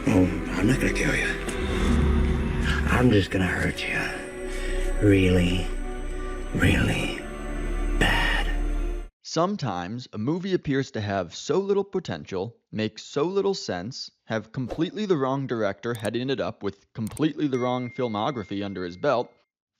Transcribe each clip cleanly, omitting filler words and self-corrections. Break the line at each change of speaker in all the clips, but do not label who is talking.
Oh, I'm not gonna kill you. I'm just gonna hurt you. Really, really bad.
Sometimes a movie appears to have so little potential, make so little sense, have completely the wrong director heading it up with completely the wrong filmography under his belt,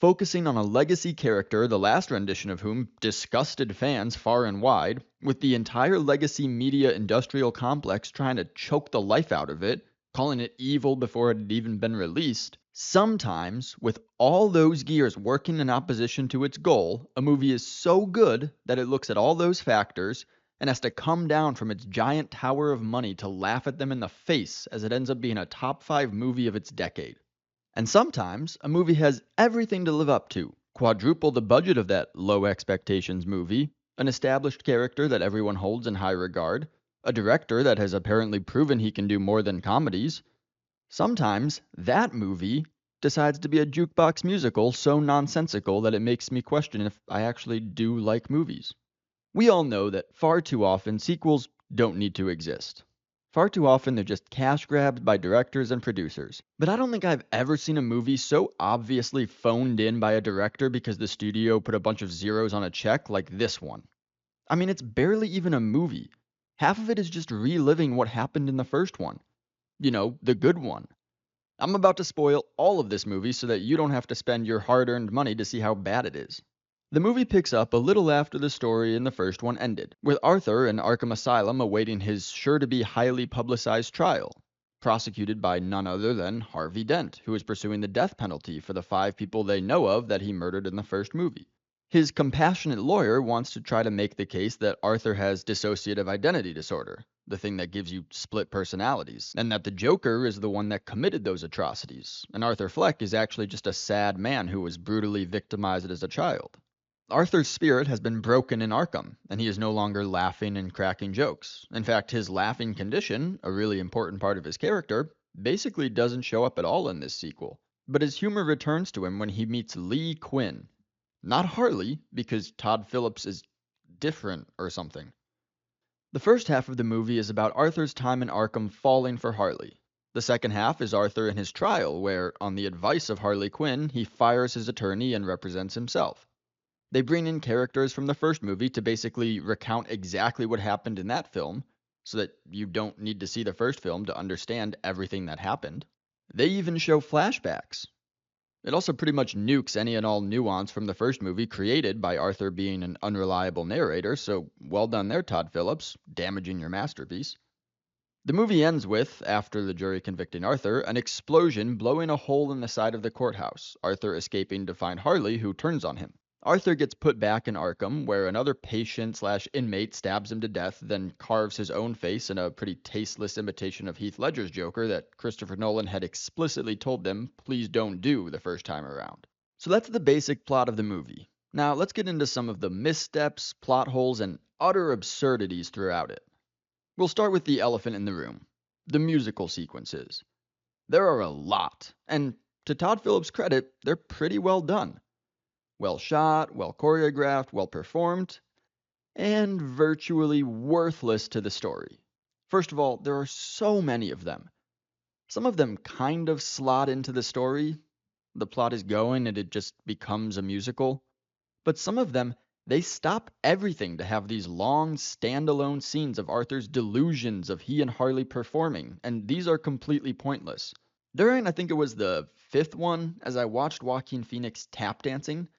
focusing on a legacy character, the last rendition of whom disgusted fans far and wide, with the entire legacy media industrial complex trying to choke the life out of it, calling it evil before it had even been released. Sometimes, with all those gears working in opposition to its goal, a movie is so good that it looks at all those factors and has to come down from its giant tower of money to laugh at them in the face as it ends up being a top 5 movie of its decade. And sometimes, a movie has everything to live up to, quadruple the budget of that low expectations movie, an established character that everyone holds in high regard, a director that has apparently proven he can do more than comedies. Sometimes that movie decides to be a jukebox musical so nonsensical that it makes me question if I actually do like movies. We all know that far too often sequels don't need to exist. Far too often they're just cash grabs by directors and producers. But I don't think I've ever seen a movie so obviously phoned in by a director because the studio put a bunch of zeros on a check like this one. I mean, it's barely even a movie. Half of it is just reliving what happened in the first one. You know, the good one. I'm about to spoil all of this movie so that you don't have to spend your hard earned money to see how bad it is. The movie picks up a little after the story in the first one ended, with Arthur in Arkham Asylum awaiting his sure to be highly publicized trial, prosecuted by none other than Harvey Dent, who is pursuing the death penalty for the 5 people they know of that he murdered in the first movie. His compassionate lawyer wants to try to make the case that Arthur has dissociative identity disorder, the thing that gives you split personalities, and that the Joker is the one that committed those atrocities, and Arthur Fleck is actually just a sad man who was brutally victimized as a child. Arthur's spirit has been broken in Arkham, and he is no longer laughing and cracking jokes. In fact, his laughing condition, a really important part of his character, basically doesn't show up at all in this sequel. But his humor returns to him when he meets Lee Quinn. Not Harley, because Todd Phillips is different or something. The first half of the movie is about Arthur's time in Arkham falling for Harley. The second half is Arthur in his trial, where, on the advice of Harley Quinn, he fires his attorney and represents himself. They bring in characters from the first movie to basically recount exactly what happened in that film, so that you don't need to see the first film to understand everything that happened. They even show flashbacks. It also pretty much nukes any and all nuance from the first movie created by Arthur being an unreliable narrator, so well done there, Todd Phillips, damaging your masterpiece. The movie ends with, after the jury convicting Arthur, an explosion blowing a hole in the side of the courthouse, Arthur escaping to find Harley, who turns on him. Arthur gets put back in Arkham, where another patient/inmate stabs him to death, then carves his own face in a pretty tasteless imitation of Heath Ledger's Joker that Christopher Nolan had explicitly told them, please don't do the first time around. So that's the basic plot of the movie. Now let's get into some of the missteps, plot holes, and utter absurdities throughout it. We'll start with the elephant in the room, the musical sequences. There are a lot, and to Todd Phillips' credit, they're pretty well done. Well shot, well choreographed, well performed, and virtually worthless to the story. First of all, there are so many of them. Some of them kind of slot into the story. The plot is going and it just becomes a musical. But some of them, they stop everything to have these long, standalone scenes of Arthur's delusions of he and Harley performing, and these are completely pointless. During, I think it was the fifth one, as I watched Joaquin Phoenix tap dancing,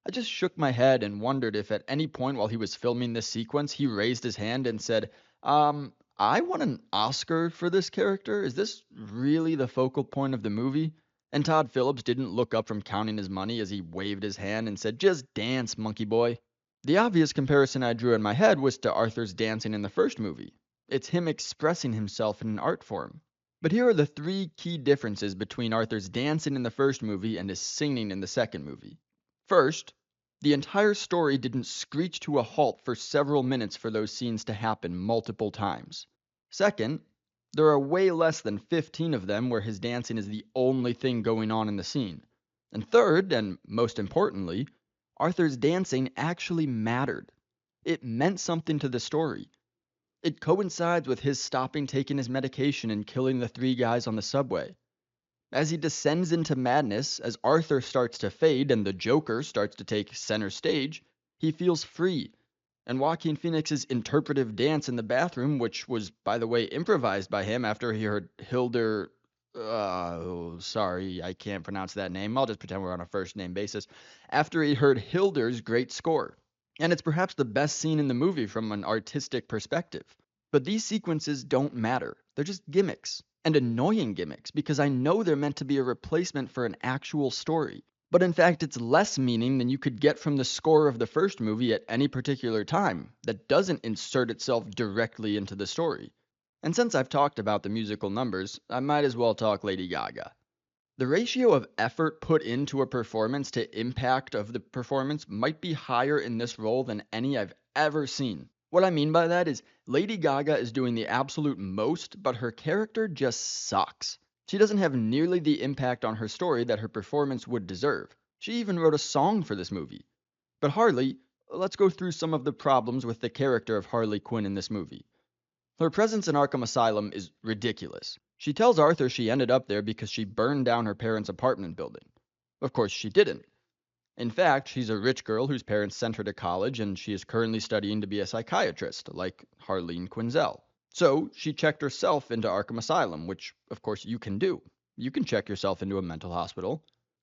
I just shook my head and wondered if at any point while he was filming this sequence, he raised his hand and said, I won an Oscar for this character. Is this really the focal point of the movie? And Todd Phillips didn't look up from counting his money as he waved his hand and said, just dance, monkey boy. The obvious comparison I drew in my head was to Arthur's dancing in the first movie. It's him expressing himself in an art form. But here are the 3 key differences between Arthur's dancing in the first movie and his singing in the second movie. First, the entire story didn't screech to a halt for several minutes for those scenes to happen multiple times. Second, there are way less than 15 of them where his dancing is the only thing going on in the scene. And third, and most importantly, Arthur's dancing actually mattered. It meant something to the story. It coincides with his stopping taking his medication and killing the three guys on the subway. As he descends into madness, as Arthur starts to fade and the Joker starts to take center stage, he feels free. And Joaquin Phoenix's interpretive dance in the bathroom, which was, by the way, improvised by him after he heard Hilder. Sorry, I can't pronounce that name. I'll just pretend we're on a first name basis. After he heard Hilder's great score. And it's perhaps the best scene in the movie from an artistic perspective. But these sequences don't matter. They're just gimmicks. And annoying gimmicks, because I know they're meant to be a replacement for an actual story. But in fact, it's less meaning than you could get from the score of the first movie at any particular time that doesn't insert itself directly into the story. And since I've talked about the musical numbers, I might as well talk Lady Gaga. The ratio of effort put into a performance to impact of the performance might be higher in this role than any I've ever seen. What I mean by that is Lady Gaga is doing the absolute most, but her character just sucks. She doesn't have nearly the impact on her story that her performance would deserve. She even wrote a song for this movie. But Harley, let's go through some of the problems with the character of Harley Quinn in this movie. Her presence in Arkham Asylum is ridiculous. She tells Arthur she ended up there because she burned down her parents' apartment building. Of course, she didn't. In fact, she's a rich girl whose parents sent her to college, and she is currently studying to be a psychiatrist, like Harleen Quinzel. So, she checked herself into Arkham Asylum, which, of course, you can do. You can check yourself into a mental hospital.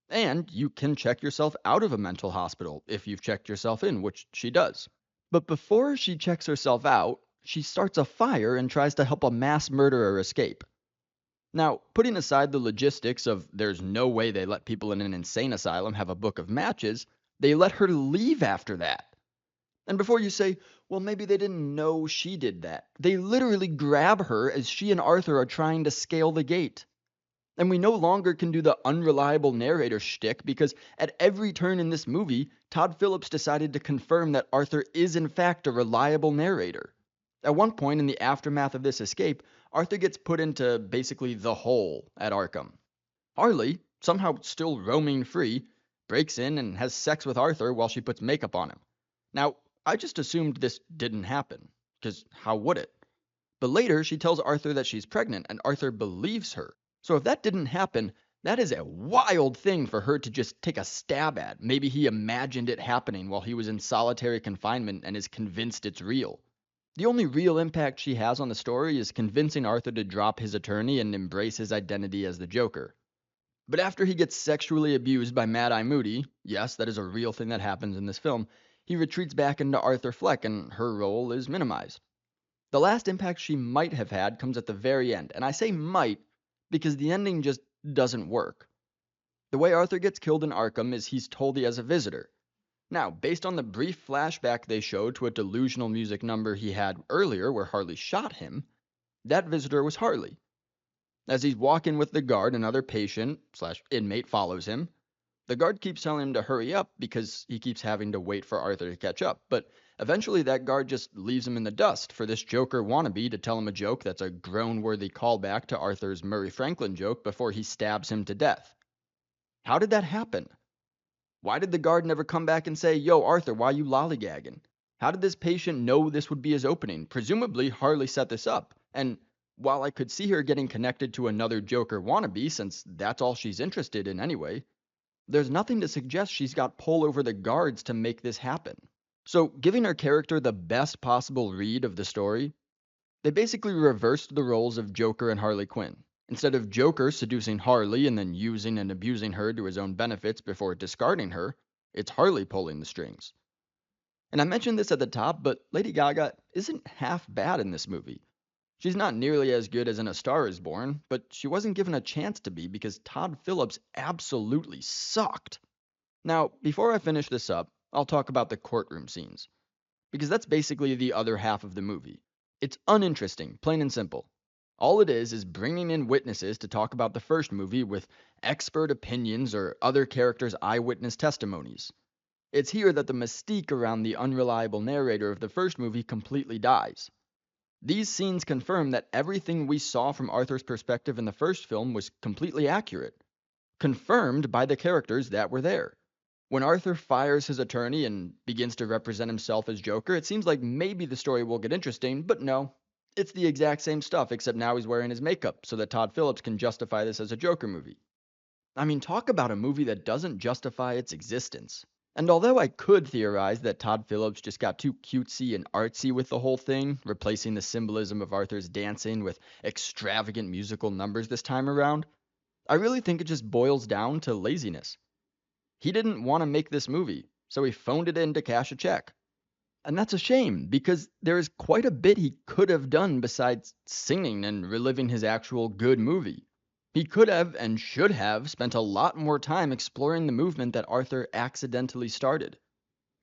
And you can check yourself out of a mental hospital if you've checked yourself in, which she does. But before she checks herself out, she starts a fire and tries to help a mass murderer escape. Now, putting aside the logistics of there's no way they let people in an insane asylum have a book of matches, they let her leave after that. And before you say, well, maybe they didn't know she did that, they literally grab her as she and Arthur are trying to scale the gate. And we no longer can do the unreliable narrator shtick because at every turn in this movie, Todd Phillips decided to confirm that Arthur is in fact a reliable narrator. At one point in the aftermath of this escape, Arthur gets put into basically the hole at Arkham. Harley, somehow still roaming free, breaks in and has sex with Arthur while she puts makeup on him. Now, I just assumed this didn't happen, because how would it? But later, she tells Arthur that she's pregnant, and Arthur believes her. So if that didn't happen, that is a wild thing for her to just take a stab at. Maybe he imagined it happening while he was in solitary confinement and is convinced it's real. The only real impact she has on the story is convincing Arthur to drop his attorney and embrace his identity as the Joker. But after he gets sexually abused by Mad Eye Moody, yes, that is a real thing that happens in this film, he retreats back into Arthur Fleck and her role is minimized. The last impact she might have had comes at the very end, and I say might because the ending just doesn't work. The way Arthur gets killed in Arkham is he's told he has a visitor. Now, based on the brief flashback they showed to a delusional music number he had earlier where Harley shot him, that visitor was Harley. As he's walking with the guard, another patient/inmate follows him. The guard keeps telling him to hurry up because he keeps having to wait for Arthur to catch up, but eventually that guard just leaves him in the dust for this Joker wannabe to tell him a joke that's a groan-worthy callback to Arthur's Murray Franklin joke before he stabs him to death. How did that happen? Why did the guard never come back and say, yo, Arthur, why you lollygagging? How did this patient know this would be his opening? Presumably, Harley set this up. And while I could see her getting connected to another Joker wannabe, since that's all she's interested in anyway, there's nothing to suggest she's got pull over the guards to make this happen. So, giving her character the best possible read of the story, they basically reversed the roles of Joker and Harley Quinn. Instead of Joker seducing Harley and then using and abusing her to his own benefits before discarding her, it's Harley pulling the strings. And I mentioned this at the top, but Lady Gaga isn't half bad in this movie. She's not nearly as good as in A Star Is Born, but she wasn't given a chance to be because Todd Phillips absolutely sucked. Now, before I finish this up, I'll talk about the courtroom scenes, because that's basically the other half of the movie. It's uninteresting, plain and simple. All it is bringing in witnesses to talk about the first movie with expert opinions or other characters' eyewitness testimonies. It's here that the mystique around the unreliable narrator of the first movie completely dies. These scenes confirm that everything we saw from Arthur's perspective in the first film was completely accurate, confirmed by the characters that were there. When Arthur fires his attorney and begins to represent himself as Joker, it seems like maybe the story will get interesting, but no, It's the exact same stuff, except now he's wearing his makeup so that Todd Phillips can justify this as a Joker movie. I mean, talk about a movie that doesn't justify its existence. And although I could theorize that Todd Phillips just got too cutesy and artsy with the whole thing, replacing the symbolism of Arthur's dancing with extravagant musical numbers this time around, I really think it just boils down to laziness. He didn't want to make this movie, so he phoned it in to cash a check. And that's a shame, because there is quite a bit he could have done besides singing and reliving his actual good movie. He could have and should have spent a lot more time exploring the movement that Arthur accidentally started.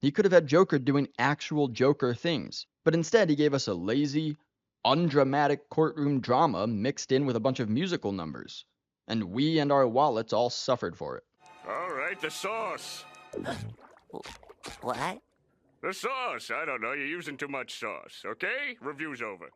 He could have had Joker doing actual Joker things, but instead he gave us a lazy, undramatic courtroom drama mixed in with a bunch of musical numbers. And we and our wallets all suffered for it.
All right, the sauce.
What?
The sauce. I don't know. You're using too much sauce. Okay? Review's over.